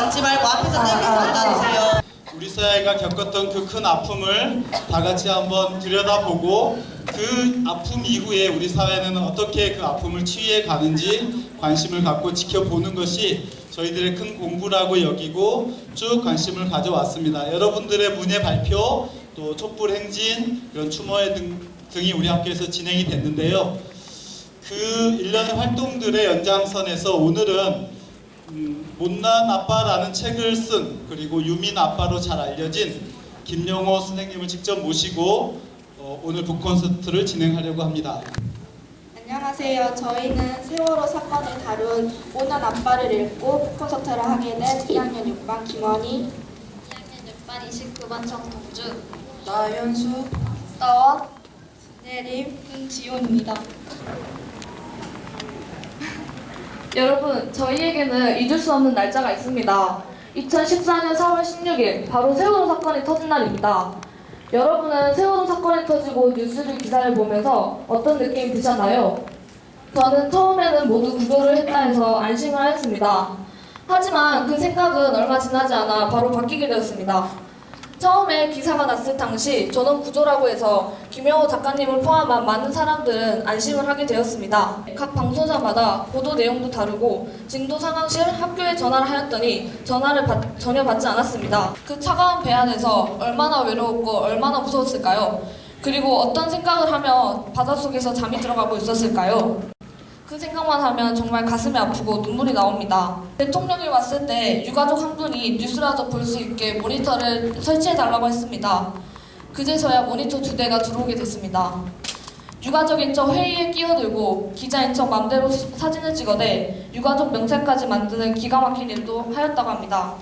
앉지 말고 앞에서 땡겨서 앉아주세요. 우리 사회가 겪었던 그 큰 아픔을 다 같이 한번 들여다보고 그 아픔 이후에 우리 사회는 어떻게 그 아픔을 치유해 가는지 관심을 갖고 지켜보는 것이 저희들의 큰 공부라고 여기고 쭉 관심을 가져왔습니다. 여러분들의 문예 발표, 또 촛불 행진, 이런 추모회 등이 우리 학교에서 진행이 됐는데요. 그 일련의 활동들의 연장선에서 오늘은 못난 아빠라는 책을 쓴, 그리고 유민 아빠로 잘 알려진 김영호 선생님을 직접 모시고 오늘 북콘서트를 진행하려고 합니다. 안녕하세요. 저희는 세월호 사건을 다룬 못난 아빠를 읽고 북콘서트를 하게 된 2학년 6반 김원희, 2학년 6반 29반 정동주, 나연수, 따원, 내림, 은지호입니다. 여러분, 저희에게는 잊을 수 없는 날짜가 있습니다. 2014년 4월 16일, 바로 세월호 사건이 터진 날입니다. 여러분은 세월호 사건이 터지고 뉴스를 기사를 보면서 어떤 느낌이 드셨나요? 저는 처음에는 모두 구조를 했다 해서 안심을 하였습니다. 하지만 그 생각은 얼마 지나지 않아 바로 바뀌게 되었습니다. 처음에 기사가 났을 당시 전원 구조라고 해서 김영호 작가님을 포함한 많은 사람들은 안심을 하게 되었습니다. 각 방송사마다 보도 내용도 다르고 진도 상황실 학교에 전화를 하였더니 전화를 전혀 받지 않았습니다. 그 차가운 배 안에서 얼마나 외로웠고 얼마나 무서웠을까요? 그리고 어떤 생각을 하며 바닷속에서 잠이 들어가고 있었을까요? 그 생각만 하면 정말 가슴이 아프고 눈물이 나옵니다. 대통령이 왔을 때 유가족 한 분이 뉴스라도 볼 수 있게 모니터를 설치해달라고 했습니다. 그제서야 모니터 2대가 들어오게 됐습니다. 유가족인 척 회의에 끼어들고 기자인 척 맘대로 사진을 찍어대 유가족 명찰까지 만드는 기가 막힌 일도 하였다고 합니다.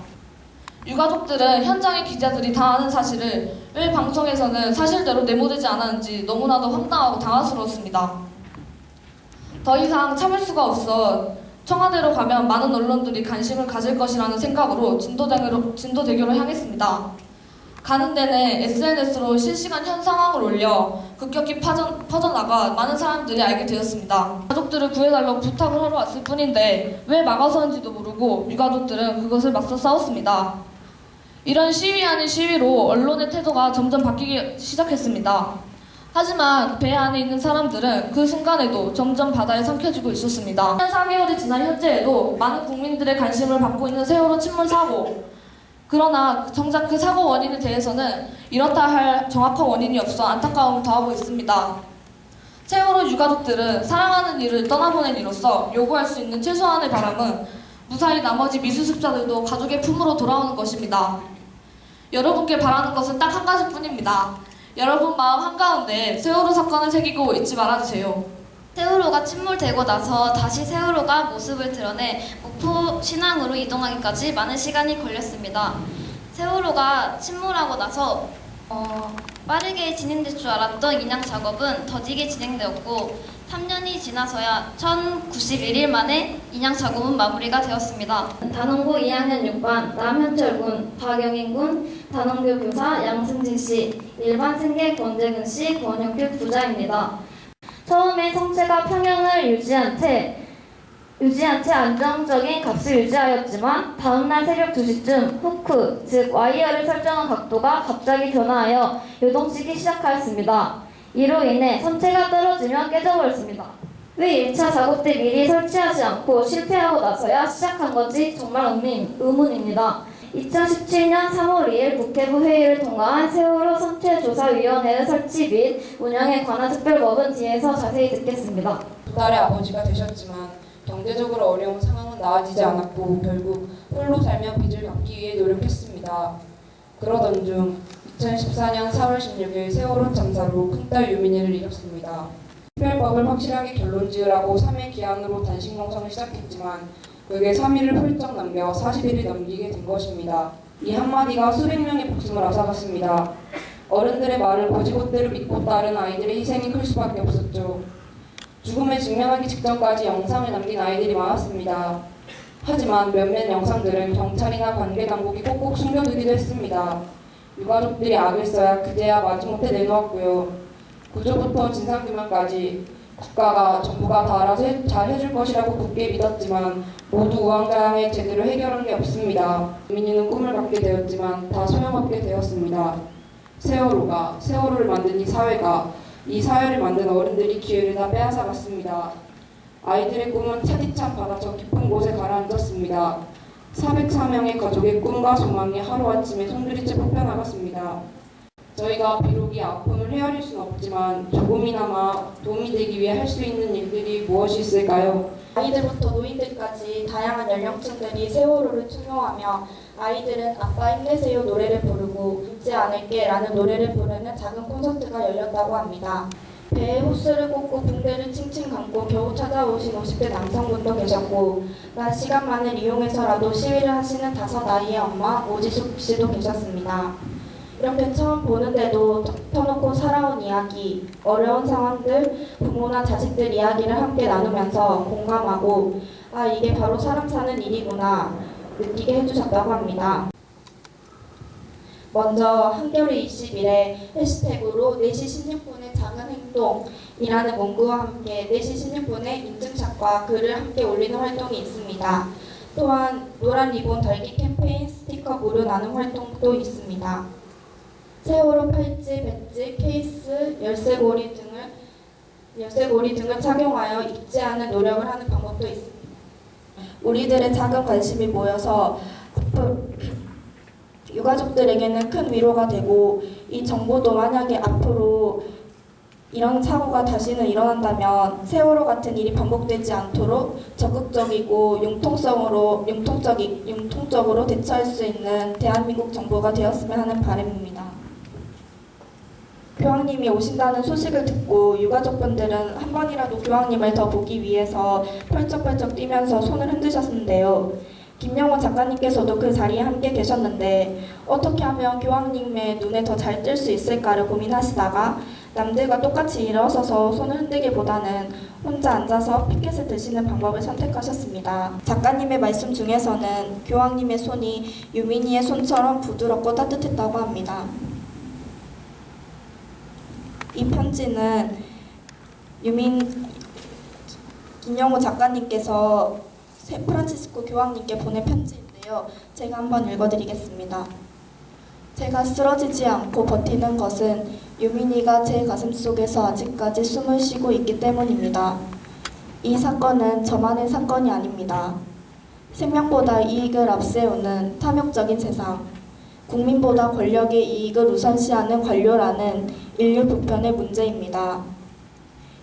유가족들은 현장의 기자들이 다 아는 사실을 왜 방송에서는 사실대로 내모되지 않았는지 너무나도 황당하고 당황스러웠습니다. 더 이상 참을 수가 없어 청와대로 가면 많은 언론들이 관심을 가질 것이라는 생각으로 진도대교로 향했습니다. 가는 데는 SNS로 실시간 현 상황을 올려 급격히 퍼져나가 많은 사람들이 알게 되었습니다. 가족들을 구해달라고 부탁을 하러 왔을 뿐인데 왜 막아서는지도 모르고 유가족들은 그것을 맞서 싸웠습니다. 이런 시위 아닌 시위로 언론의 태도가 점점 바뀌기 시작했습니다. 하지만 배 안에 있는 사람들은 그 순간에도 점점 바다에 삼켜지고 있었습니다. 4개월이 지난 현재에도 많은 국민들의 관심을 받고 있는 세월호 침몰 사고. 그러나 정작 그 사고 원인에 대해서는 이렇다 할 정확한 원인이 없어 안타까움을 더하고 있습니다. 세월호 유가족들은 사랑하는 이를 떠나보낸 이로써 요구할 수 있는 최소한의 바람은 무사히 나머지 미수습자들도 가족의 품으로 돌아오는 것입니다. 여러분께 바라는 것은 딱 한 가지뿐입니다. 여러분 마음 한가운데 세월호 사건을 새기고 잊지 말아주세요. 세월호가 침몰되고 나서 다시 세월호가 모습을 드러내 목포 신항으로 이동하기까지 많은 시간이 걸렸습니다. 세월호가 침몰하고 나서 빠르게 진행될 줄 알았던 인양 작업은 더디게 진행되었고 3년이 지나서야 1091일 만에 인양 작업은 마무리가 되었습니다. 단원고 2학년 6반 남현철군, 박영인군, 단원교 교사 양승진씨, 일반 승객 권재근씨, 권혁규 부자입니다. 처음에 성체가 평형을 유지한 채 안정적인 값을 유지하였지만 다음날 새벽 2시쯤 후크, 즉 와이어를 설정한 각도가 갑자기 변화하여 요동치기 시작하였습니다. 이로 인해 선체가 떨어지며 깨져버렸습니다. 왜 1차 작업 때 미리 설치하지 않고 실패하고 나서야 시작한 건지 정말 의문입니다. 2017년 3월 2일 국회부 회의를 통과한 세월호 선체조사위원회의 설치 및 운영에 관한 특별법은 뒤에서 자세히 듣겠습니다. 두 딸의 아버지가 되셨지만 경제적으로 어려운 상황은 나아지지 않았고 결국 홀로 살며 빚을 갚기 위해 노력했습니다. 그러던 중 2014년 4월 16일 세월호 참사로 큰딸 유민이를 잃었습니다. 특별법을 확실하게 결론 지으라고 3회 기한으로 단식 농성을 시작했지만 그게 3일을 훌쩍 넘겨 40일이 넘기게 된 것입니다. 이 한마디가 수백 명의 목숨을 앗아갔습니다. 어른들의 말을 고지고대로 믿고 따른 아이들의 희생이 클 수밖에 없었죠. 죽음에 직면하기 직전까지 영상을 남긴 아이들이 많았습니다. 하지만 몇몇 영상들은 경찰이나 관계당국이 꼭꼭 숨겨두기도 했습니다. 유가족들이 악을 써야 그제야 마지못해 내놓았고요. 구조부터 진상규명까지 국가가 정부가 다 알아서 잘 해줄 것이라고 굳게 믿었지만 모두 우왕좌왕에 제대로 해결한 게 없습니다. 민희는 꿈을 갖게 되었지만 다 소용없게 되었습니다. 세월호를 만든 이 사회가 이 사회를 만든 어른들이 기회를 다 빼앗아갔습니다. 아이들의 꿈은 차디찬 바다 저 깊은 곳에 가라앉았습니다. 404명의 가족의 꿈과 소망이 하루아침에 송두리째 뽑혀나갔습니다. 저희가 비록 이 아픔을 헤아릴 수는 없지만 조금이나마 도움이 되기 위해 할 수 있는 일들이 무엇이 있을까요? 아이들부터 노인들까지 다양한 연령층들이 세월호를 추모하며 아이들은 아빠 힘내세요 노래를 부르고 잊지 않을게 라는 노래를 부르는 작은 콘서트가 열렸다고 합니다. 배에 호스를 꽂고 붕대를 칭칭 감고 겨우 찾아오신 50대 남성분도 계셨고 낮 시간만을 이용해서라도 시위를 하시는 5 아이의 엄마 오지숙 씨도 계셨습니다. 이렇게 처음 보는데도 터놓고 살아온 이야기, 어려운 상황들, 부모나 자식들 이야기를 함께 나누면서 공감하고 아 이게 바로 사람 사는 일이구나 느끼게 해주셨다고 합니다. 먼저 한겨레 21에 해시태그로 4시 16분의 작은 행동이라는 문구와 함께 4시 16분의 인증샷과 글을 함께 올리는 활동이 있습니다. 또한 노란 리본 달기 캠페인 스티커 무료 나눔 활동도 있습니다. 세월호 팔찌, 배지, 케이스, 열쇠고리 등을 착용하여 잊지 않는 노력을 하는 방법도 있습니다. 우리들의 작은 관심이 모여서 유가족들에게는 큰 위로가 되고 이 정보도 만약에 앞으로 이런 사고가 다시는 일어난다면 세월호 같은 일이 반복되지 않도록 적극적이고 융통적으로 대처할 수 있는 대한민국 정부가 되었으면 하는 바람입니다. 교황님이 오신다는 소식을 듣고 유가족분들은 한 번이라도 교황님을 더 보기 위해서 펄쩍펄쩍 뛰면서 손을 흔드셨는데요. 김영호 작가님께서도 그 자리에 함께 계셨는데 어떻게 하면 교황님의 눈에 더 잘 뜰 수 있을까를 고민하시다가 남들과 똑같이 일어서서 손을 흔들기보다는 혼자 앉아서 피켓을 드시는 방법을 선택하셨습니다. 작가님의 말씀 중에서는 교황님의 손이 유민이의 손처럼 부드럽고 따뜻했다고 합니다. 이 편지는 김영호 작가님께서 프란치스코 교황님께 보낸 편지인데요. 제가 한번 읽어드리겠습니다. 제가 쓰러지지 않고 버티는 것은 유민이가 제 가슴 속에서 아직까지 숨을 쉬고 있기 때문입니다. 이 사건은 저만의 사건이 아닙니다. 생명보다 이익을 앞세우는 탐욕적인 세상, 국민보다 권력의 이익을 우선시하는 관료라는 인류 보편의 문제입니다.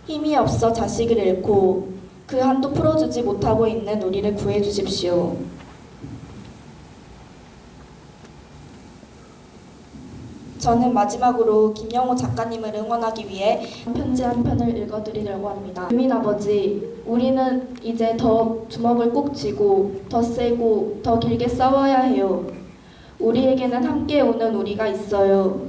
힘이 없어 자식을 잃고 그 한도 풀어주지 못하고 있는 우리를 구해주십시오. 저는 마지막으로 김영호 작가님을 응원하기 위해 편지 한 편을 읽어드리려고 합니다. 유민 아버지, 우리는 이제 더 주먹을 꼭 쥐고 더 세고 더 길게 싸워야 해요. 우리에게는 함께 오는 우리가 있어요.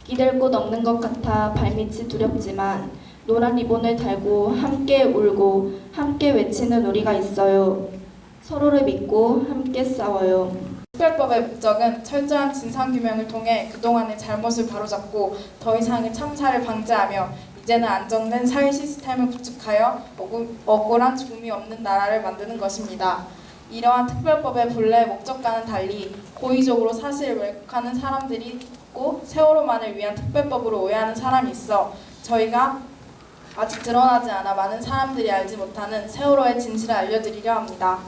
기댈 곳 없는 것 같아 발밑이 두렵지만 노란 리본을 달고 함께 울고 함께 외치는 우리가 있어요. 서로를 믿고 함께 싸워요. 특별법의 목적은 철저한 진상규명을 통해 그동안의 잘못을 바로잡고 더 이상의 참사를 방지하며 이제는 안정된 사회 시스템을 구축하여 억울한 죽음이 없는 나라를 만드는 것입니다. 이러한 특별법의 본래 목적과는 달리 고의적으로 사실을 왜곡하는 사람들이 있고 세월호만을 위한 특별법으로 오해하는 사람이 있어 저희가 아직 드러나지 않아 많은 사람들이 알지 못하는 세월호의 진실을 알려드리려 합니다.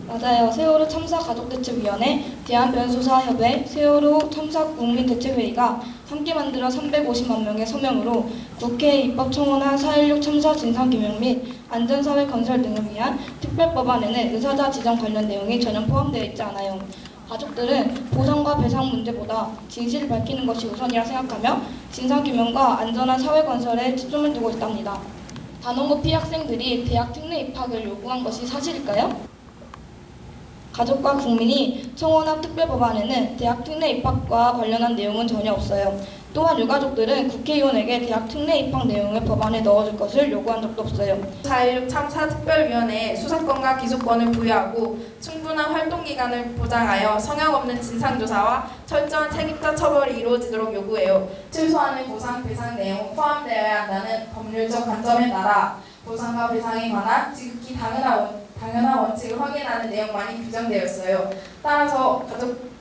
맞아요. 세월호 참사 가족대책위원회, 대한변호사협회, 세월호 참사 국민대책회의가 함께 만들어 350만 명의 서명으로 국회에 입법 청원한 4.16 참사 진상규명 및 안전사회 건설 등을 위한 특별법안에는 의사자 지정 관련 내용이 전혀 포함되어 있지 않아요. 가족들은 보상과 배상 문제보다 진실을 밝히는 것이 우선이라 생각하며 진상규명과 안전한 사회 건설에 초점을 두고 있답니다. 단원고 피해 학생들이 대학 특례 입학을 요구한 것이 사실일까요? 가족과 국민이 청원한 특별법안에는 대학 특례 입학과 관련한 내용은 전혀 없어요. 또한 유가족들은 국회의원에게 대학 특례 입학 내용을 법안에 넣어줄 것을 요구한 적도 없어요. 4.16 참사특별위원회에 수사권과 기소권을 부여하고 충분한 활동기간을 보장하여 성역 없는 진상조사와 철저한 책임자 처벌이 이루어지도록 요구해요. 최소한의 보상, 배상 내용 포함되어야 한다는 법률적 관점에 따라 보상과 배상에 관한 지극히 당연한 원칙을 확인하는 내용만이 규정되어 있어요. 따라서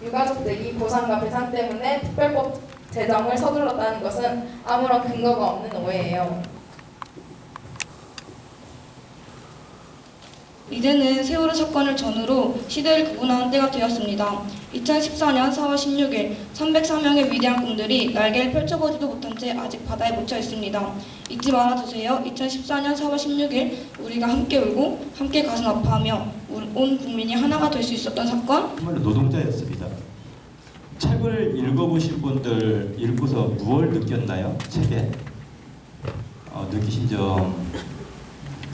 유가족들이 보상과 배상 때문에 특별법 제정을 서둘렀다는 것은 아무런 근거가 없는 오해예요. 이제는 세월호 사건을 전후로 시대를 구분하는 때가 되었습니다. 2014년 4월 16일 304명의 위대한 꿈들이 날개를 펼쳐보지도 못한 채 아직 바다에 묻혀 있습니다. 잊지 말아주세요. 2014년 4월 16일 우리가 함께 울고 함께 가슴 아파하며 온 국민이 하나가 될 수 있었던 사건. 정말 노동자였습니다. 책을 읽어보신 분들 읽고서 무엇을 느꼈나요? 책에 느끼신 점,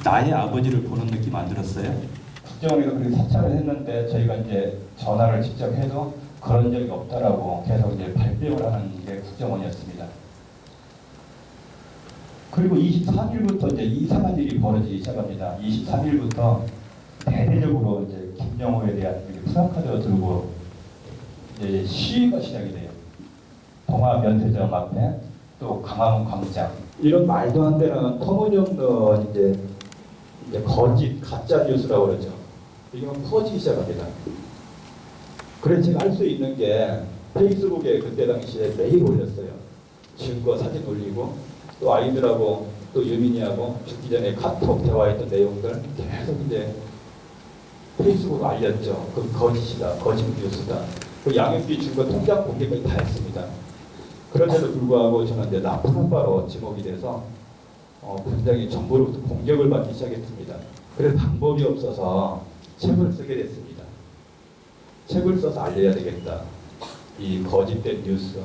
나의 아버지를 보는 느낌 안 들었어요? 국정원에서 그렇게 사찰을 했는데 저희가 이제 전화를 직접 해도 그런 적이 없다라고 계속 이제 발뺌을 하는 게 국정원이었습니다. 그리고 23일부터 이제 이상한 일이 벌어지기 시작합니다. 23일부터 대대적으로 이제 김영호에 대한 프라카드가 들고 이제 시위가 시작이 돼요. 동아 면세점 앞에 또 강화문 광장 이런 말도 안 되는 터무니없는 이제 거짓 가짜 뉴스라고 그러죠. 이건 퍼지기 시작합니다. 그래서 제가 할 수 있는 게 페이스북에 그때 당시에 매일 올렸어요. 증거 사진 올리고 또 아이들하고 또 유민이하고 죽기 전에 카톡 대화했던 내용들 계속 이제 페이스북으로 알렸죠. 그 거짓이다, 거짓 뉴스다. 그 양육비 증거 통장 공개까지 다 했습니다. 그런데도 불구하고 저는 이제 나쁜 아빠로 지목이 돼서 굉장히 정부로부터 공격을 받기 시작했습니다. 그래서 방법이 없어서 책을 쓰게 됐습니다. 책을 써서 알려야 되겠다. 이 거짓된 뉴스,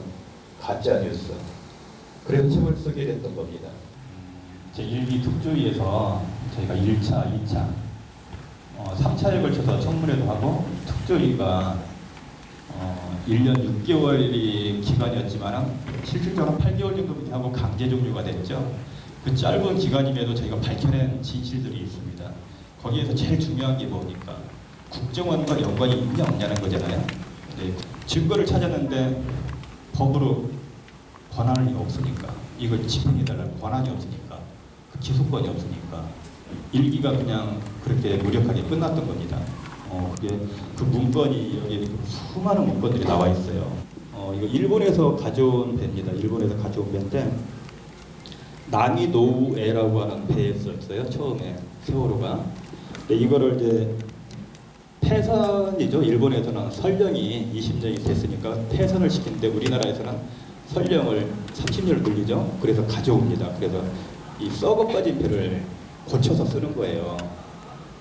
가짜 뉴스. 그래서 책을 쓰게 됐던 겁니다. 제1기 특조위에서 저희가 1차, 2차, 3차에 걸쳐서 청문회도 하고 특조위가 1년 6개월이 기간이었지만 실질적으로 8개월 정도밖에 하고 강제 종료가 됐죠. 그 짧은 기간임에도 저희가 밝혀낸 진실들이 있습니다. 거기에서 제일 중요한 게 뭡니까? 국정원과 연관이 있냐 없냐는 거잖아요. 네, 증거를 찾았는데 법으로 권한이 없으니까 이걸 집행해달라는 권한이 없으니까 그 기소권이 없으니까 1기가 그냥 그렇게 무력하게 끝났던 겁니다. 그게 그 문건이 여기 수많은 문건들이 나와 있어요. 이거 일본에서 가져온 배입니다. 일본에서 가져온 배인데 나미노우에라고 하는 배였었어요. 처음에 세월호가. 이거를 이제 폐선이죠. 일본에서는 설령이 20년이 됐으니까 폐선을 시키는데 우리나라에서는 설령을 30년을 늘리죠. 그래서 가져옵니다. 그래서 이 썩어 빠진 배를 고쳐서 쓰는 거예요.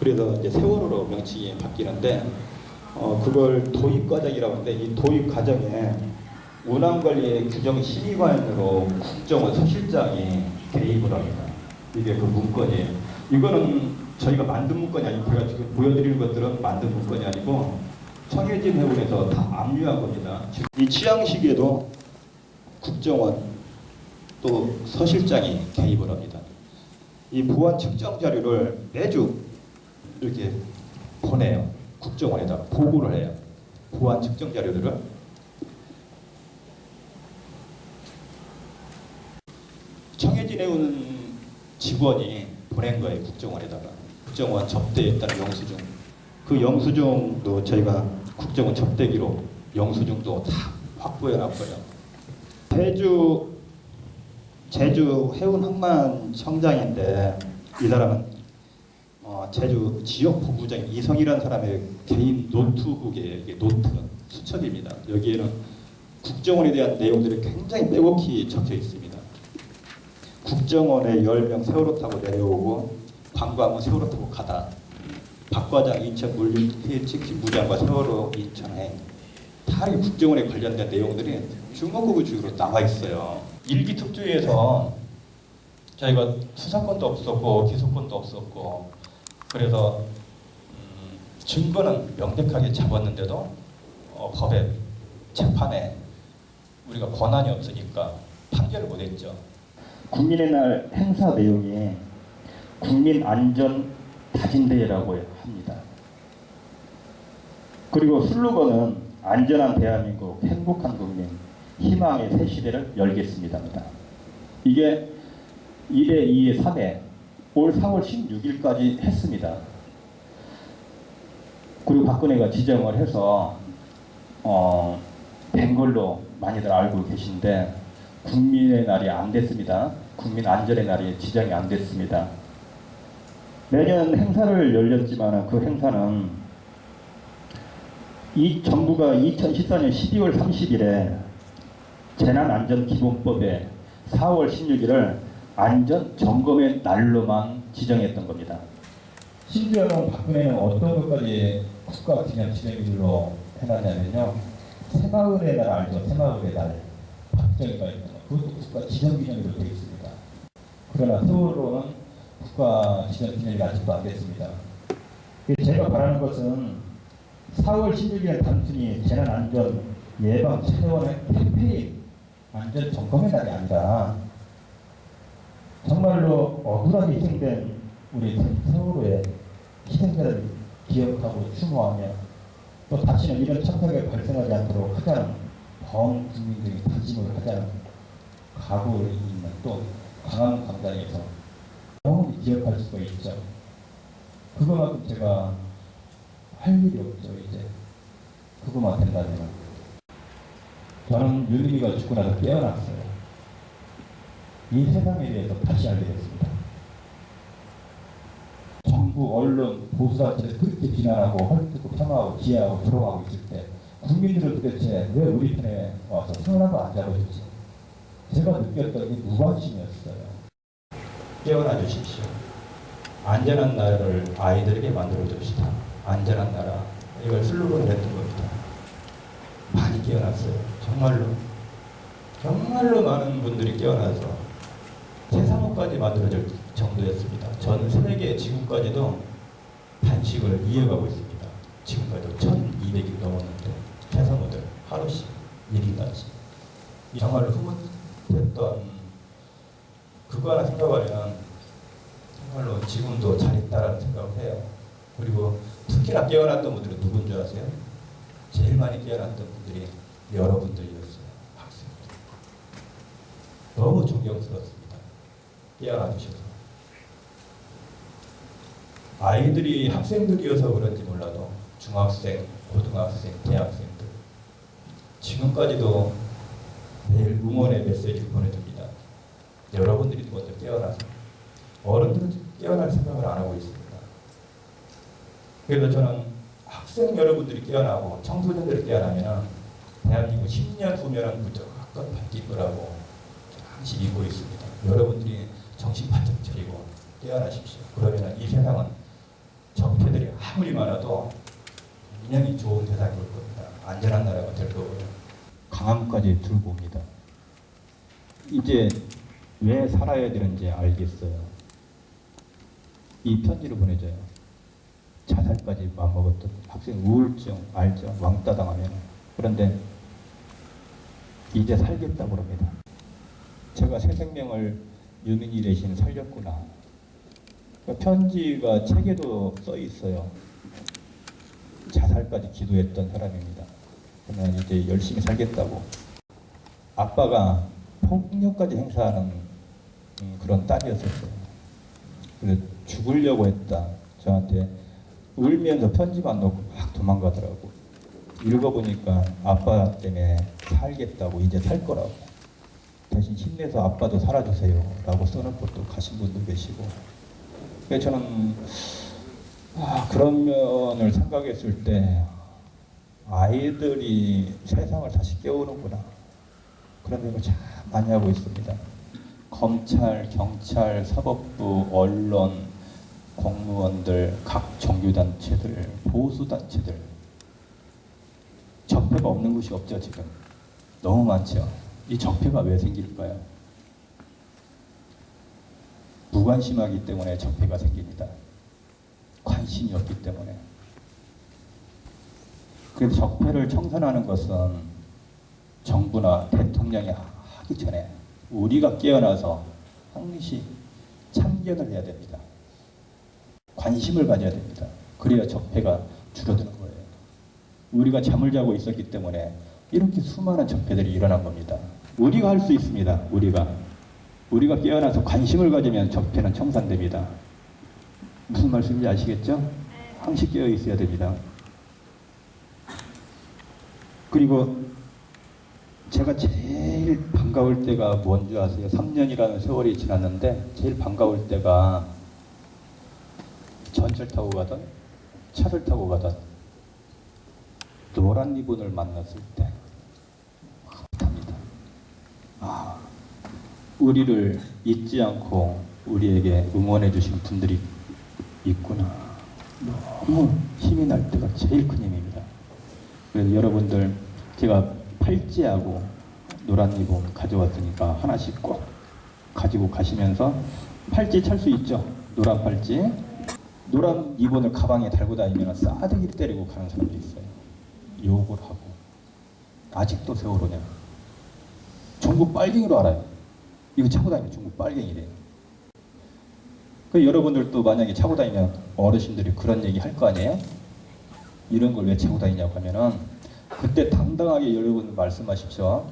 그래서 이제 세월호로 명칭이 바뀌는데 그걸 도입 과정이라고 하는데 이 도입 과정에 운항관리 규정 심의관으로 국정원 서실장이 개입을 합니다. 이게 그 문건이에요. 이거는 저희가 만든 문건이 아니고 제가 지금 보여드리는 것들은 만든 문건이 아니고 청해진 해운에서 다 압류한 겁니다. 이 취향 시기에도 국정원 또 서실장이 개입을 합니다. 이 보안 측정 자료를 매주 이렇게 보내요. 국정원에다 보고를 해요. 보안 측정 자료들을. 청해진에 온 직원이 보낸 거예요. 국정원에다가. 국정원 접대했다는 영수증. 그 영수증도 저희가 국정원 접대기로 영수증도 다 확보해 놨고요. 제주 해운항만청장인데 이 사람은 제주 지역 본부장인 이성이라는 사람의 개인 노트북에 이게 노트 수첩입니다. 여기에는 국정원에 대한 내용들이 굉장히 빼곡히 적혀 있습니다. 국정원에 10명 세월호 타고 내려오고 관광은 세월호 타고 가다. 박 과장 인천 물류TH 부장과 세월호 인천행 다 이 국정원에 관련된 내용들이 중국어구식으로 나와 있어요. 1기 특조위에서 저희가 수사권도 없었고 기소권도 없었고 그래서 증거는 명백하게 잡았는데도 법에 재판에 우리가 권한이 없으니까 판결을 못했죠. 국민의 날 행사 내용이 국민 안전 다진대회라고 합니다. 그리고 슬로건은 안전한 대한민국, 행복한 국민, 희망의 새 시대를 열겠습니다입니다. 이게 1회, 2회, 3회, 올 4월 16일까지 했습니다. 그리고 박근혜가 지정을 해서 된 걸로 많이들 알고 계신데 국민의 날이 안 됐습니다. 국민 안전의 날이 지정이 안 됐습니다. 매년 행사를 열렸지만 그 행사는 이 정부가 2014년 12월 30일에 재난안전기본법에 4월 16일을 안전점검의 날로만 지정했던 겁니다. 심지어는 박근혜는 어떤 것까지 국가기념기념일로 해놨냐면요. 새마을의 날 알죠? 새마을의 날. 박정희가 있는 거. 그것도 국가기념기념일로 되어 있습니다. 그러나 세월호는 국가기념기념일이 아직도 안 됐습니다. 제가 바라는 것은 4월 16일은 단순히 재난안전 예방 차원의 캠페인 안전점검의 날이 아니라 정말로 억울하게 희생된 우리 세월호의 희생자를 기억하고 추모하며 또 다시는 이런 참사가 발생하지 않도록 하자는 전 국민들이 다짐을 하자는 각오에 있는 또 강한 광장에서 영원히 기억할 수가 있죠. 그거만큼 제가 할 일이 없죠. 이제 그거만 된다면 저는 유민이가 죽고 나서 깨어났어요. 이 세상에 대해서 다시 알게 됐습니다. 정부, 언론, 보수단체를 그렇게 비난하고 헐뜯고 폄하하고 지하하고 들어가고 있을 때 국민들은 도대체 왜 우리 편에 와서 생각하고 안 잡아주지? 제가 느꼈던 게 무관심이었어요. 깨어나 주십시오. 안전한 나라를 아이들에게 만들어 줍시다. 안전한 나라. 이걸 슬로건을 했던 겁니다. 많이 깨어났어요. 정말로 많은 분들이 깨어나서 세상까지 만들어질 정도였습니다. 전 세계 지금까지도 단식을 이어가고 있습니다. 지금까지도 1200이 넘었는데 태사모들 하루씩 1인단씩 정말로 흐뭇했던 그거 하나 생각하면 정말로 지금도 잘했다라는 생각을 해요. 그리고 특히나 깨어났던 분들은 누군 줄 아세요? 제일 많이 깨어났던 분들이 여러분들이었어요. 학생들. 너무 존경스럽습니다. 깨어나 주셔서. 아이들이 학생들이어서 그런지 몰라도 중학생, 고등학생, 대학생들 지금까지도 매일 응원의 메시지를 보내줍니다. 여러분들이 먼저 깨어나서 어른들은 깨어날 생각을 안 하고 있습니다. 그래서 저는 학생 여러분들이 깨어나고 청소년들이 깨어나면 대한민국 10년 후면은 무조건 바뀔 거라고 항상 믿고 있습니다. 여러분들이 정신 바짝 차리고 깨어나십시오. 그러면 이 세상은 적폐들이 아무리 많아도 분명히 좋은 세상이 올 겁니다. 안전한 나라가 될 거고요. 강함까지 들고 옵니다. 이제 왜 살아야 되는지 알겠어요. 이 편지를 보내줘요. 자살까지 맘먹었던 학생 우울증 알죠? 왕따 당하면. 그런데 이제 살겠다고 합니다. 제가 새 생명을 유민이 대신 살렸구나. 편지가 책에도 써 있어요. 자살까지 기도했던 사람입니다. 그러면 이제 열심히 살겠다고. 아빠가 폭력까지 행사하는 그런 딸이었었어요. 그래서 죽으려고 했다. 저한테 울면서 편지만 놓고 막 도망가더라고. 읽어보니까 아빠 때문에 살겠다고, 이제 살 거라고. 대신 힘내서 아빠도 살아주세요 라고 써놓고 또 가신 분도 계시고. 그래서 저는 그런 면을 생각했을 때 아이들이 세상을 다시 깨우는구나, 그런 생각을 참 많이 하고 있습니다. 검찰, 경찰, 사법부, 언론, 공무원들, 각 종교단체들, 보수단체들, 적폐가 없는 곳이 없죠. 지금 너무 많죠. 이 적폐가 왜 생길까요? 무관심하기 때문에 적폐가 생깁니다. 관심이 없기 때문에. 그래서 적폐를 청산하는 것은 정부나 대통령이 하기 전에 우리가 깨어나서 항시 참견을 해야 됩니다. 관심을 가져야 됩니다. 그래야 적폐가 줄어드는 거예요. 우리가 잠을 자고 있었기 때문에 이렇게 수많은 적폐들이 일어난 겁니다. 우리가 할 수 있습니다. 우리가 깨어나서 관심을 가지면 적폐는 청산됩니다. 무슨 말씀인지 아시겠죠? 항시 깨어 있어야 됩니다. 그리고 제가 제일 반가울 때가 뭔지 아세요? 3년이라는 세월이 지났는데 제일 반가울 때가 전철 타고 가던 차를 타고 가던 노란 리본을 만났을 때 합니다. 아, 우리를 잊지 않고 우리에게 응원해 주신 분들이 있구나. 너무 힘이 날 때가 제일 큰 힘입니다. 그래서 여러분들 제가 팔찌하고 노란 리본 가져왔으니까 하나씩 꼭 가지고 가시면서 팔찌 찰 수 있죠? 노란 팔찌. 노란 리본을 가방에 달고 다니면 싸대기를 때리고 가는 사람도 있어요. 욕을 하고. 아직도 세월호냐. 전국 빨갱이로 알아요. 이거 차고 다니면 전국 빨갱이래요. 그 여러분들도 만약에 차고 다니면 어르신들이 그런 얘기 할 거 아니에요? 이런 걸 왜 차고 다니냐고 하면은 그때 당당하게 여러분 말씀하십시오.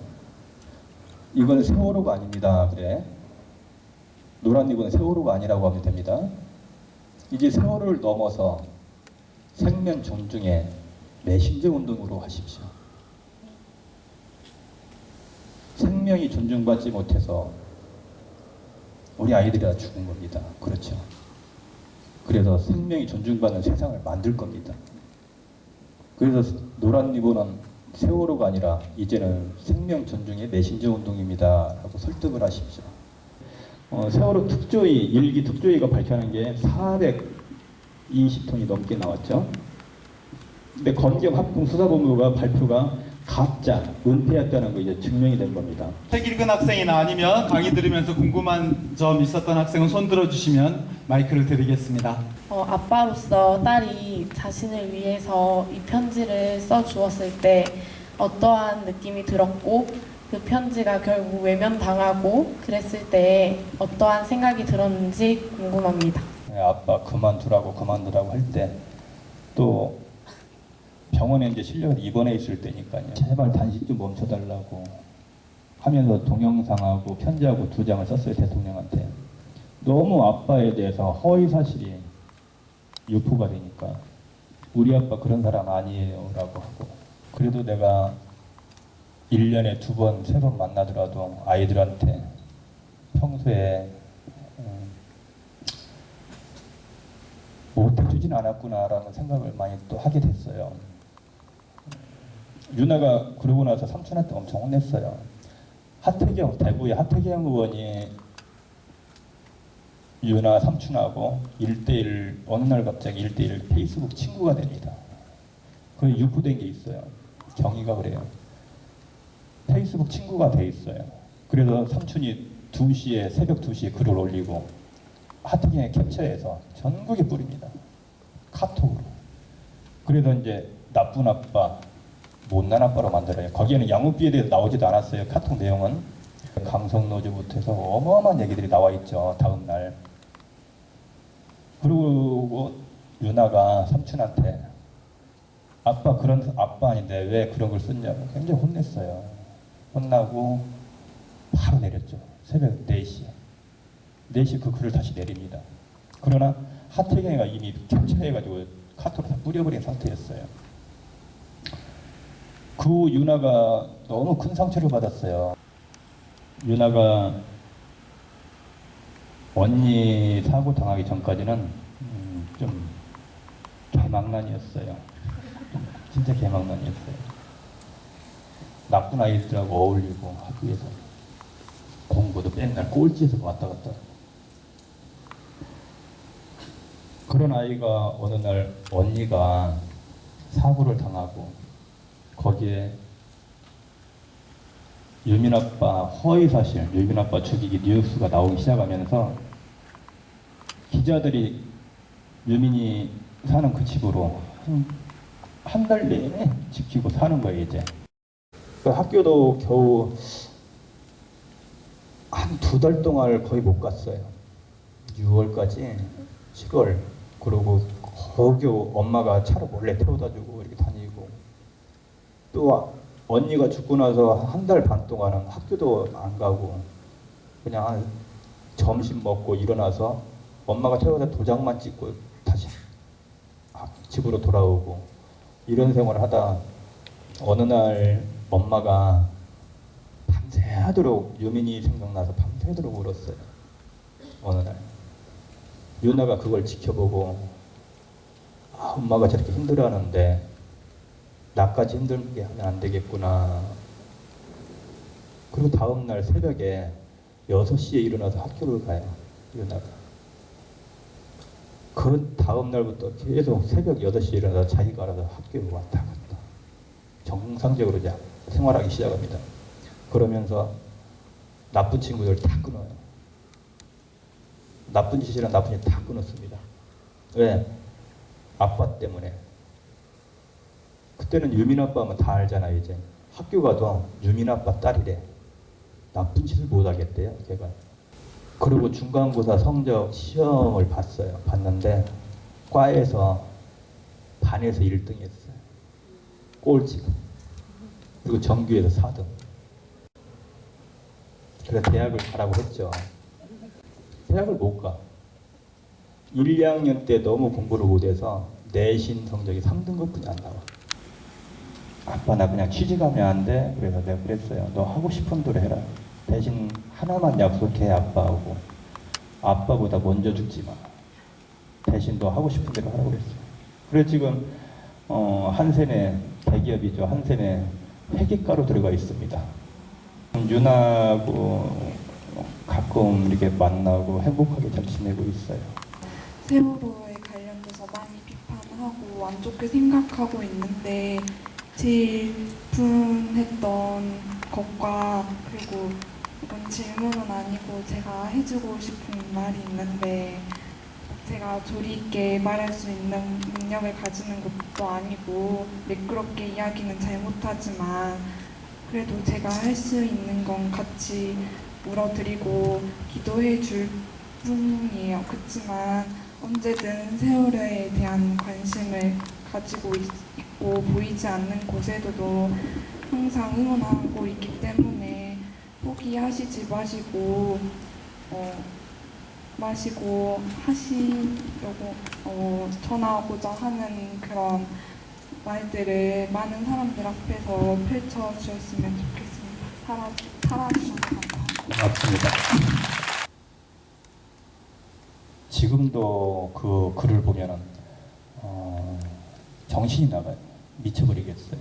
이건 세월호가 아닙니다. 그래. 노란 리본은 세월호가 아니라고 하면 됩니다. 이제 세월호를 넘어서 생명 존중의 메신저 운동으로 하십시오. 생명이 존중받지 못해서 우리 아이들이 다 죽은 겁니다. 그렇죠. 그래서 생명이 존중받는 세상을 만들 겁니다. 그래서 노란 리본은 세월호가 아니라 이제는 생명 존중의 메신저 운동입니다. 라고 설득을 하십시오. 세월호 특조위, 일기 특조위가 밝혀낸 게 420톤이 넘게 나왔죠. 근데 검경합동수사본부가 발표가 가짜, 은폐였다는 거 이제 증명이 된 겁니다. 책 읽은 학생이나 아니면 강의 들으면서 궁금한 점 있었던 학생은 손 들어주시면 마이크를 드리겠습니다. 아빠로서 딸이 자신을 위해서 이 편지를 써주었을 때 어떠한 느낌이 들었고 그 편지가 결국 외면당하고 그랬을 때 어떠한 생각이 들었는지 궁금합니다. 아빠 그만두라고 할 때 또 병원에 이제 실려서 입원해 있을 때니까요. 제발 단식 좀 멈춰달라고 하면서 동영상하고 편지하고 2장을 썼어요. 대통령한테. 너무 아빠에 대해서 허위 사실이 유포가 되니까 우리 아빠 그런 사람 아니에요 라고 하고, 그래도 내가 1년에 2번, 3번 만나더라도 아이들한테 평소에 못해주진 않았구나라는 생각을 많이 또 하게 됐어요. 유나가 그러고 나서 삼촌한테 엄청 혼냈어요. 하태경, 대구의 하태경 의원이 유나 삼촌하고 1대1, 어느 날 갑자기 1대1 페이스북 친구가 됩니다. 그게 유포된 게 있어요. 경위가 그래요. 페이스북 친구가 돼 있어요. 그래서 삼촌이 2시에, 새벽 2시에 글을 올리고 하태경에 캡처해서 전국에 뿌립니다. 카톡으로. 그래서 이제 나쁜 아빠, 못난 아빠로 만들어요. 거기에는 양육비에 대해서 나오지도 않았어요. 카톡 내용은. 강성노조부터 해서 어마어마한 얘기들이 나와 있죠. 다음 날. 그리고 유나가 삼촌한테 아빠 그런 아빠 아닌데 왜 그런 걸 썼냐고 굉장히 혼냈어요. 혼나고 바로 내렸죠. 새벽 4시에. 4시 그 글을 다시 내립니다. 그러나 하태경이가 이미 캡처해가지고 카톡을 다 뿌려버린 상태였어요. 그 유나가 너무 큰 상처를 받았어요. 유나가 언니 사고 당하기 전까지는 좀 개망난이었어요. 진짜 개망난이었어요. 나쁜 아이들하고 어울리고 학교에서 공부도 맨날 꼴찌에서 왔다 갔다. 그런 아이가 어느 날 언니가 사고를 당하고 거기에 유민 아빠 허위 사실, 유민 아빠 죽이기 뉴스가 나오기 시작하면서 기자들이 유민이 사는 그 집으로 한 달 내내 지키고 사는 거예요. 이제 그 학교도 겨우 한 2달 동안 거의 못 갔어요. 6월까지 7월. 그러고 거기ও 엄마가 차로 몰래 태워다 주고 이렇게 다니고, 또 언니가 죽고 나서 한 달 반 동안은 학교도 안 가고 그냥 한 점심 먹고 일어나서 엄마가 태워다 도장만 찍고 다시 집으로 돌아오고, 이런 생활을 하다 어느 날 엄마가 밤새도록 유민이 생각나서 밤새도록 울었어요. 어느 날 유나가 그걸 지켜보고, 엄마가 저렇게 힘들어하는데 나까지 힘들게 하면 안 되겠구나. 그리고 다음 날 새벽에 6시에 일어나서 학교를 가요, 유나가. 그 다음 날부터 계속 새벽 8시에 일어나서 자기가 알아서 학교에 왔다 갔다 정상적으로 이제 생활하기 시작합니다. 그러면서 나쁜 친구들 다 끊어요. 나쁜 짓이랑 나쁜 짓 다 끊었습니다. 왜? 아빠 때문에. 그때는 유민 아빠 하면 다 알잖아요. 이제 학교 가도 유민 아빠 딸이래. 나쁜 짓을 못 하겠대요, 걔가. 그리고 중간고사 성적 시험을 봤어요. 봤는데 과에서 반에서 1등 했어요. 꼴찌. 그리고 정규에서 4등. 그래서 대학을 가라고 했죠. 대학을 못 가. 1, 2학년 때 너무 공부를 못해서 내신 성적이 3등급뿐이 안 나와. 아빠 나 그냥 취직하면 안 돼? 그래서 내가 그랬어요. 너 하고 싶은 대로 해라. 대신 하나만 약속해 아빠하고. 아빠보다 먼저 죽지 마. 대신 너 하고 싶은 대로 하라고 그랬어요. 그래서 지금 한센에 대기업이죠. 한센에 회계과로 들어가 있습니다. 유나하고 가끔 이렇게 만나고 행복하게 잘 지내고 있어요. 세월호에 관련돼서 많이 비판하고 안 좋게 생각하고 있는데 제일 분했던 것과, 그리고 이건 질문은 아니고 제가 해주고 싶은 말이 있는데, 제가 조리 있게 말할 수 있는 능력을 가지는 것도 아니고 매끄럽게 이야기는 잘 못하지만 그래도 제가 할 수 있는 건 같이 울어드리고 기도해 줄 뿐이에요. 그렇지만 언제든 세월호에 대한 관심을 가지고 있고 보이지 않는 곳에서도 항상 응원하고 있기 때문에 포기하시지 마시고 하시려고 전하고자 하는 그런 말들을 많은 사람들 앞에서 펼쳐주셨으면 좋겠습니다. 살아주셔서 감사합니다. 고맙습니다. 지금도 그 글을 보면은 정신이 나가요. 미쳐버리겠어요.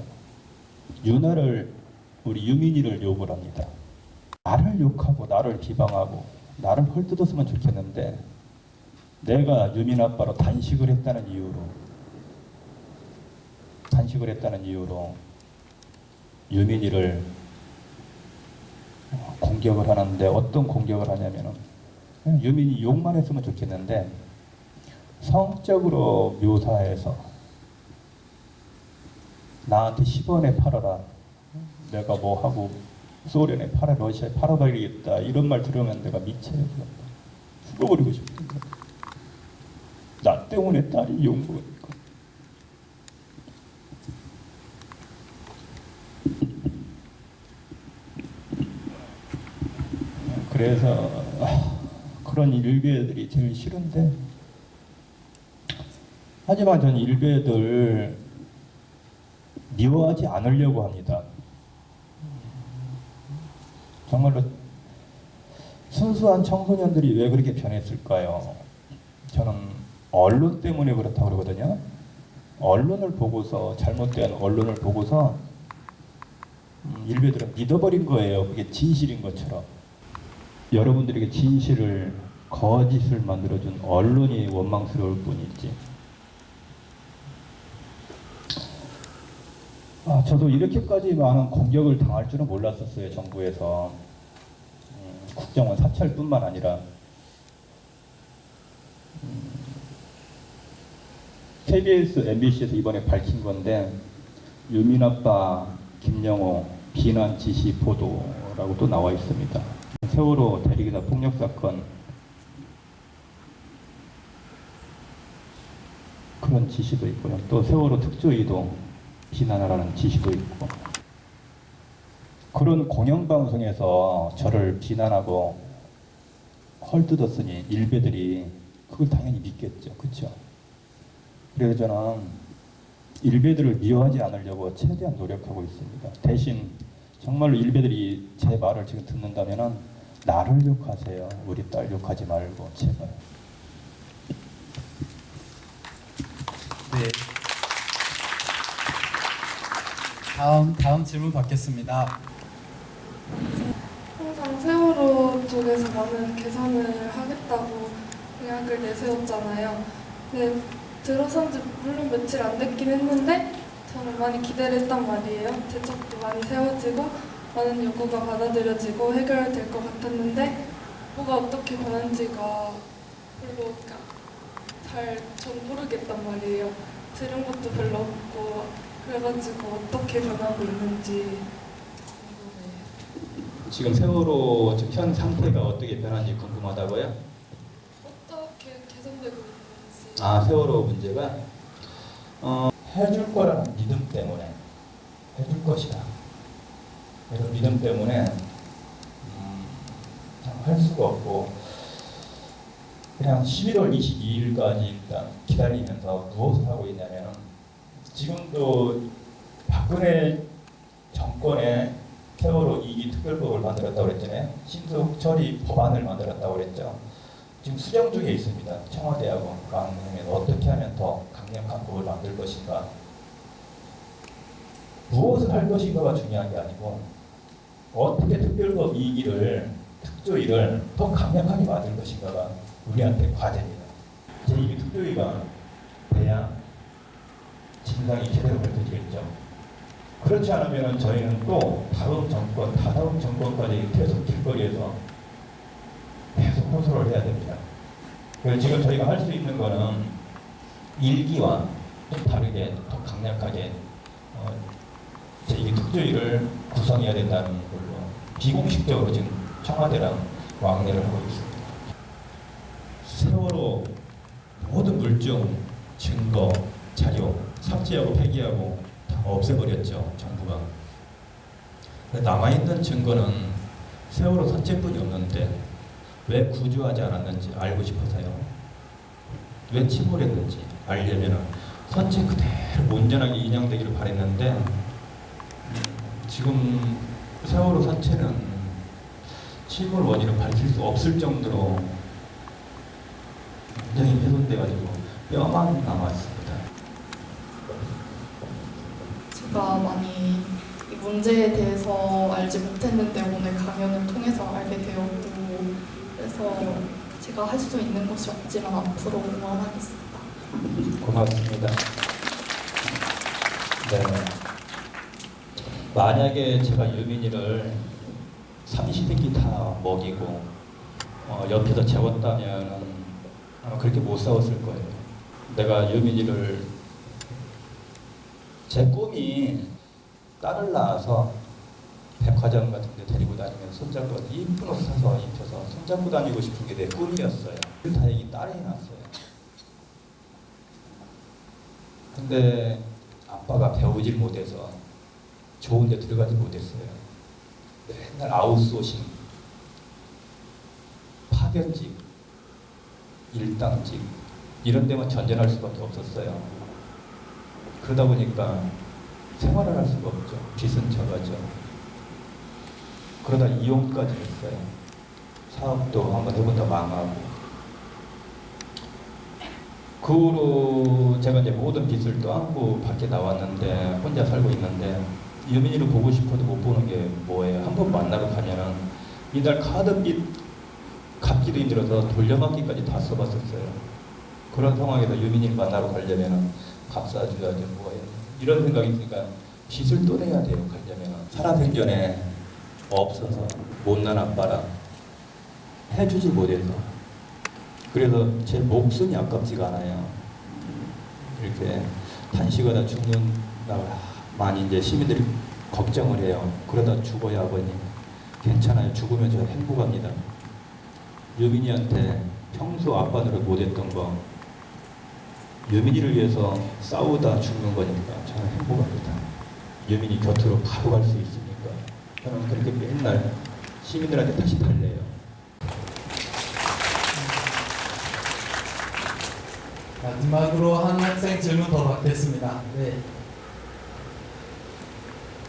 유나를, 우리 유민이를 욕을 합니다. 나를 욕하고 나를 비방하고 나를 헐뜯었으면 좋겠는데, 내가 유민 아빠로 단식을 했다는 이유로 유민이를 공격을 하는데, 어떤 공격을 하냐면은 유민이 욕만 했으면 좋겠는데 성적으로 묘사해서 나한테 10원에 팔아라, 내가 뭐 하고 소련에 팔아, 러시아에 팔아버리겠다, 이런 말 들으면 내가 미쳐요. 죽어버리고 싶은데 나 때문에 딸이 욕먹으니까. 그래서 그런 일베들이 제일 싫은데, 하지만 전 일베들 미워하지 않으려고 합니다. 정말로 순수한 청소년들이 왜 그렇게 변했을까요? 저는 언론 때문에 그렇다고 그러거든요. 언론을 보고서, 잘못된 언론을 보고서 일베들은 믿어버린 거예요. 그게 진실인 것처럼. 여러분들에게 진실을, 거짓을 만들어준 언론이 원망스러울 뿐이지. 저도 이렇게까지 많은 공격을 당할 줄은 몰랐었어요. 정부에서. 국정원 사찰뿐만 아니라 KBS, MBC에서 이번에 밝힌 건데, 유민 아빠, 김영호, 비난 지시 보도라고 또 나와 있습니다. 세월호 대리기사 폭력 사건 그런 지시도 있고요. 또 세월호 특조 이동 비난하라는 지시도 있고, 그런 공영방송에서 저를 비난하고 헐뜯었으니 일베들이 그걸 당연히 믿겠죠. 그렇죠? 그래서 저는 일베들을 미워하지 않으려고 최대한 노력하고 있습니다. 대신 정말로 일베들이 제 말을 지금 듣는다면은 나를 욕하세요. 우리 딸 욕하지 말고 제발. 네. 다음 질문 받겠습니다. 항상 세월호 쪽에서 많은 개선을 하겠다고 공약을 내세웠잖아요. 네, 들어선 지 물론 며칠 안 됐긴 했는데 저는 많이 기대를 했단 말이에요. 대책도 많이 세워지고 많은 요구가 받아들여지고 해결될 것 같았는데 뭐가 어떻게 변한지가 별로 전 모르겠단 말이에요. 들은 것도 별로 없고 그래가지고 어떻게 변하고 있는지 궁금해요. 지금 세월호 현 상태가 어떻게 변한지 궁금하다고요? 어떻게 개선되고 있는지. 아, 세월호 문제가 해줄 거라는 믿음 때문에, 해줄 것이다 이런 믿음 때문에 할 수가 없고 그냥 11월 22일까지 일단 기다리면서 무엇을 하고 있냐면, 지금도 박근혜 정권의 세월호 2기 특별법을 만들었다고 그랬잖아요. 신속 처리 법안을 만들었다고 그랬죠. 지금 수정 중에 있습니다. 청와대하고 강릉에 어떻게 하면 더 강력한 법을 만들 것인가, 무엇을 할 것인가가 중요한 게 아니고 어떻게 특별법 2기를 특조위를 더 강력하게 만들 것인가가 우리한테 과제입니다. 제2기 특조위가 돼야 진상이 제대로 밝혀지겠죠. 그렇지 않으면 저희는 또 다음 정권까지 계속 길거리에서 계속 호소를 해야 됩니다. 그래서 지금 저희가 할 수 있는 거는 1기와 좀 다르게 더 강력하게 제2기 특조위를 구성해야 된다는 걸로 비공식적으로 지금 청와대랑 왕래를 하고 있습니다. 세월호 모든 물증, 증거, 자료 삭제하고 폐기하고 다 없애버렸죠, 정부가. 남아있는 증거는 세월호 선체뿐이 없는데 왜 구조하지 않았는지 알고 싶어서요. 왜 침몰했는지 알려면 선체 그대로 온전하게 인양되기를 바랬는데 지금 세월호 선체는 침몰 원인을 밝힐 수 없을 정도로 굉장히 훼손돼가지고 뼈만 남아있습니다. 제가 많이 이 문제에 대해서 알지 못했는데 오늘 강연을 통해서 알게 되었고, 그래서 제가 할 수 있는 것이 없지만 앞으로 응원하겠습니다. 고맙습니다. 네. 만약에 제가 유민이를 30인기 다 먹이고 옆에서 재웠다면 아마 그렇게 못 싸웠을 거예요. 내가 유민이를, 제 꿈이 딸을 낳아서 백화점 같은 데 데리고 다니면서 손잡고 이쁜 옷 사서 입혀서 손잡고 다니고 싶은 게 내 꿈이었어요. 다행히 딸이 났어요. 근데 아빠가 배우질 못해서 좋은 데 들어가지 못했어요. 맨날 아웃소싱, 파견직, 일당직 이런 데만 전전할 수밖에 없었어요. 그러다 보니까 생활을 할 수가 없죠. 빚은 져가죠. 그러다 이혼까지 했어요. 사업도 한번 해보다 망하고. 그 후로 제가 이제 모든 빚을 떠안고 밖에 나왔는데 혼자 살고 있는데, 유민이를 보고 싶어도 못 보는 게 뭐예요? 한 번 만나러 가면은 이날 카드빚 갚기도 힘들어서 돌려막기까지 다 써봤었어요. 그런 상황에서 유민이를 만나러 가려면은 값사줘야죠, 뭐예요? 이런 생각이 있으니까 빚을 또 내야 돼요, 가려면은. 살아생전에 없어서 못난 아빠랑 해주지 못해서, 그래서 제 목숨이 아깝지가 않아요. 이렇게 단식하다 죽는다고 많이 이제 시민들이 걱정을 해요. 그러다 죽어요, 아버님. 괜찮아요. 죽으면 저 행복합니다. 유민이한테 평소 아빠 노릇 못했던 거 유민이를 위해서 싸우다 죽는 거니까 저는 행복합니다. 유민이 곁으로 바로 갈 수 있으니까 저는 그렇게 맨날 시민들한테 다시 달래요. 마지막으로 한 학생 질문 더 받겠습니다. 네.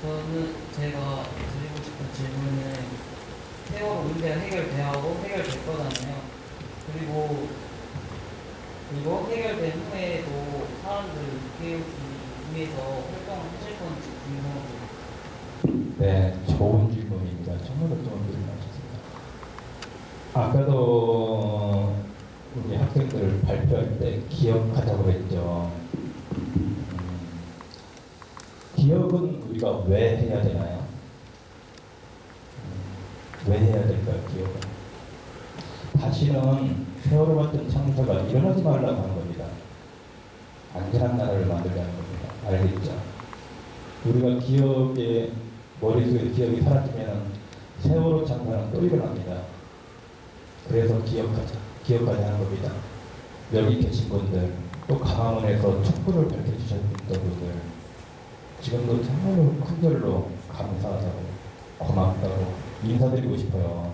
저는 제가 드리고 싶은 질문은 세월호 문제가 해결되고 해결될 거잖아요. 그리고 해결된 후에도 사람들 교육이 위해서 활동을 하실 건지 궁금하고. 네, 좋은 질문입니다. 정말 좋은 질문하셨습니다. 아까도 우리 학생들 발표할 때 기억하자고 했죠. 기억은 우리가 왜 해야 되나요? 왜 해야 될까요, 기억은? 다시는 세월호 같은 참사가 일어나지 말라고 하는 겁니다. 안전한 나라를 만들자는 겁니다. 알겠죠? 우리가 기억에, 머릿속에 기억이 사라지면 세월호 참사는 또 일어납니다. 그래서 기억하자 하는 겁니다. 여기 계신 분들, 또 강화문에서 촛불을 밝혀주셨던 분들, 지금도 정말로 큰 절로 감사하다고, 고맙다고 인사드리고 싶어요.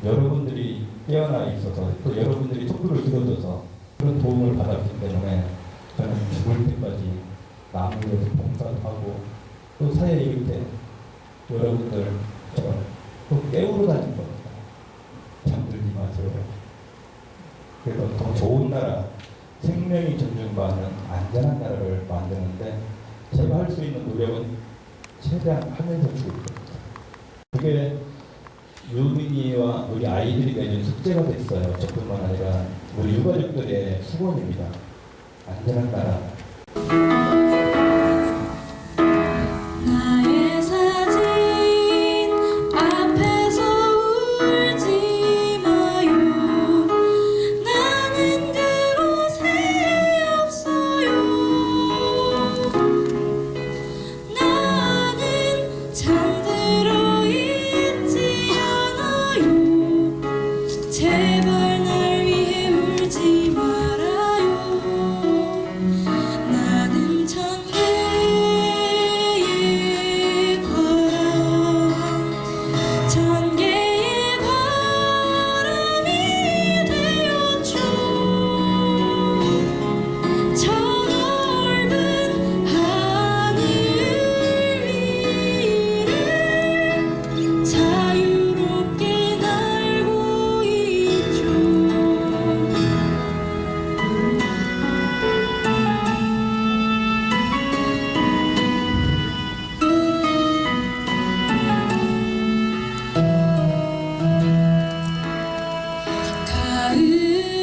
여러분들이 깨어나 있어서, 또 여러분들이 촛불을 들어줘서 그런 도움을 받았기 때문에 저는 죽을 때까지 나무에서 봉사도 하고, 또 사회에 이를 때 여러분들처럼 또 깨우러 다닌 겁니다. 잠들지 마세요. 그래서 더 좋은 나라, 생명이 존중받는 안전한 나라를 만드는데 제가 할 수 있는 노력은 최대한 하면서 죽을 겁니다. 그게 유민이와 우리 아이들이 내준 숙제가 됐어요. 저뿐만 아니라 우리 유가족들의 수고입니다. 안전한 나라. 나의 사진 앞에서 울지 마요. 나는 그곳에 없어요. 나는 잠들어 있지 않아요. 제발 날 위해 울지 말아요. 나는 천개의 바람, 천개의 바람이 되었죠. 저 넓은 하늘 위를 자유롭게 날고 있죠.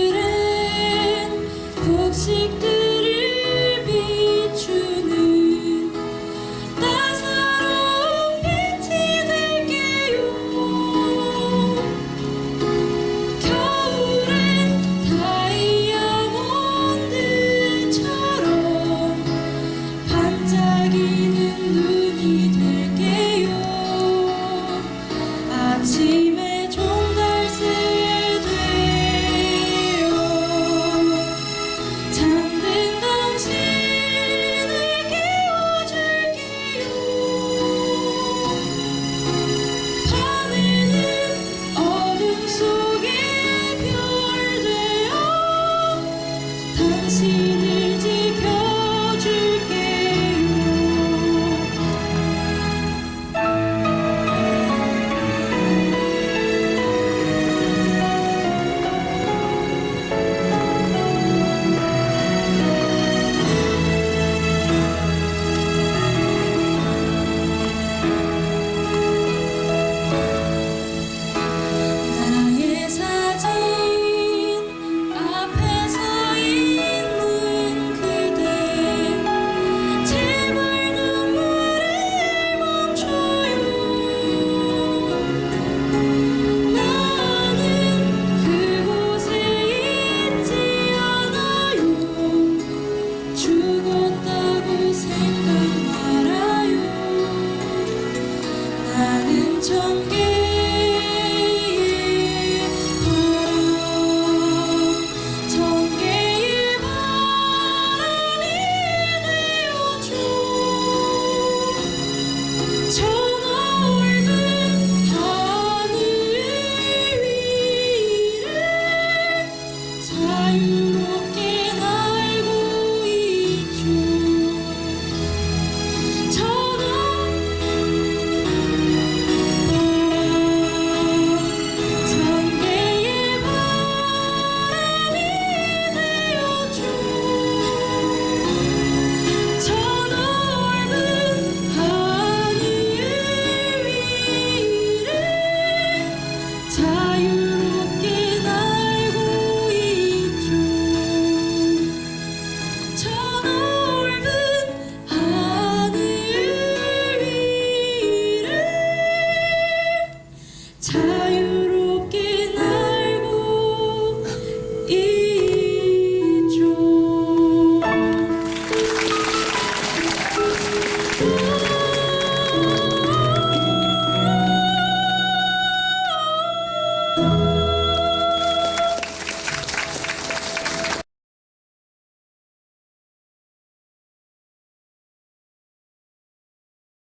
가을엔 곡식들을 비추는 따사로운 빛이 될게요. 겨울엔 다이아몬드처럼 반짝이는 눈이 될게요. 아침에 종달새 되어 잠든 당신을 깨워줄게요. 밤에는 어둠 속에 별 되어 당신